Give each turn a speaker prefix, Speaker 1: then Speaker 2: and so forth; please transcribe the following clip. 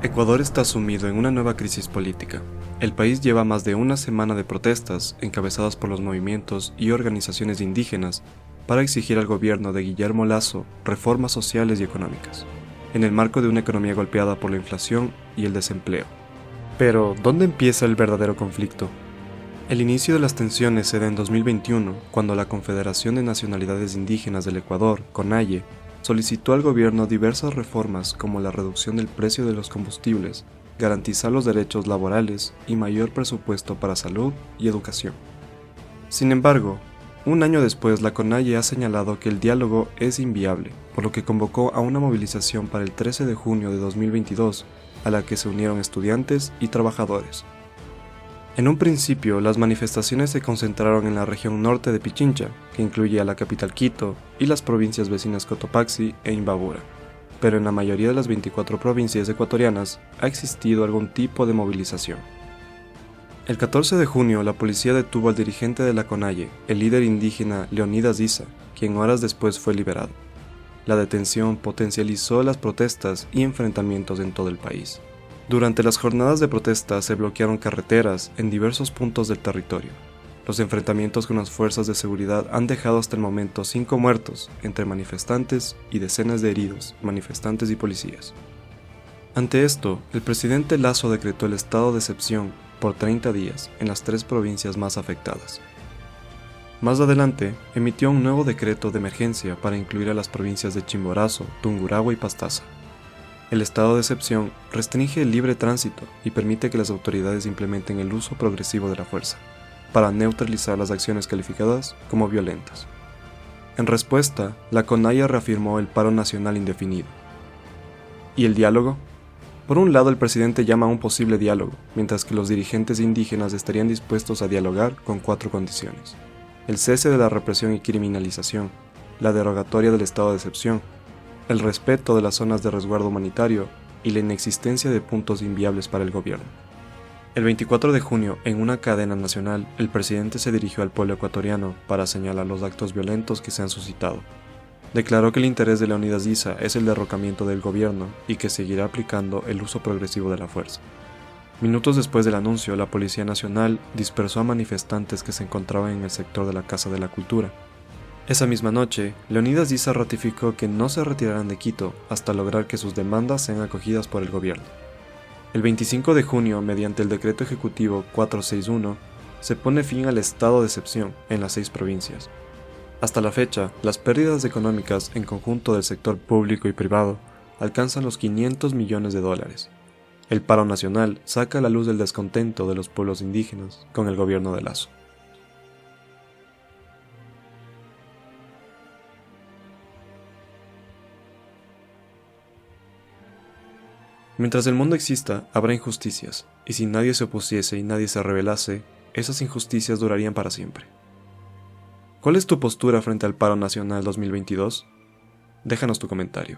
Speaker 1: Ecuador está sumido en una nueva crisis política. El país lleva más de una semana de protestas encabezadas por los movimientos y organizaciones indígenas para exigir al gobierno de Guillermo Lasso reformas sociales y económicas, en el marco de una economía golpeada por la inflación y el desempleo. Pero, ¿dónde empieza el verdadero conflicto? El inicio de las tensiones se da en 2021, cuando la Confederación de Nacionalidades Indígenas del Ecuador, CONAIE, solicitó al gobierno diversas reformas como la reducción del precio de los combustibles, garantizar los derechos laborales y mayor presupuesto para salud y educación. Sin embargo, un año después la CONAIE ha señalado que el diálogo es inviable, por lo que convocó a una movilización para el 13 de junio de 2022, a la que se unieron estudiantes y trabajadores. En un principio, las manifestaciones se concentraron en la región norte de Pichincha, que incluye a la capital Quito y las provincias vecinas Cotopaxi e Imbabura, pero en la mayoría de las 24 provincias ecuatorianas ha existido algún tipo de movilización. El 14 de junio, la policía detuvo al dirigente de la CONAIE, el líder indígena Leonidas Issa, quien horas después fue liberado. La detención potencializó las protestas y enfrentamientos en todo el país. Durante las jornadas de protesta se bloquearon carreteras en diversos puntos del territorio. Los enfrentamientos con las fuerzas de seguridad han dejado hasta el momento 5 muertos entre manifestantes y decenas de heridos, manifestantes y policías. Ante esto, el presidente Lasso decretó el estado de excepción por 30 días en las 3 provincias más afectadas. Más adelante, emitió un nuevo decreto de emergencia para incluir a las provincias de Chimborazo, Tungurahua y Pastaza. El estado de excepción restringe el libre tránsito y permite que las autoridades implementen el uso progresivo de la fuerza, para neutralizar las acciones calificadas como violentas. En respuesta, la CONAIE reafirmó el paro nacional indefinido. ¿Y el diálogo? Por un lado, el presidente llama a un posible diálogo, mientras que los dirigentes indígenas estarían dispuestos a dialogar con 4 condiciones: el cese de la represión y criminalización, la derogatoria del estado de excepción, el respeto de las zonas de resguardo humanitario y la inexistencia de puntos inviables para el gobierno. El 24 de junio, en una cadena nacional, el presidente se dirigió al pueblo ecuatoriano para señalar los actos violentos que se han suscitado. Declaró que el interés de Leonidas Issa es el derrocamiento del gobierno y que seguirá aplicando el uso progresivo de la fuerza. Minutos después del anuncio, la Policía Nacional dispersó a manifestantes que se encontraban en el sector de la Casa de la Cultura. Esa misma noche, Leonidas Issa ratificó que no se retirarán de Quito hasta lograr que sus demandas sean acogidas por el gobierno. El 25 de junio, mediante el Decreto Ejecutivo 461, se pone fin al estado de excepción en las 6 provincias. Hasta la fecha, las pérdidas económicas en conjunto del sector público y privado alcanzan los $500 millones. El paro nacional saca a la luz el descontento de los pueblos indígenas con el gobierno de Lasso. Mientras el mundo exista, habrá injusticias, y si nadie se opusiese y nadie se rebelase, esas injusticias durarían para siempre. ¿Cuál es tu postura frente al paro nacional 2022? Déjanos tu comentario.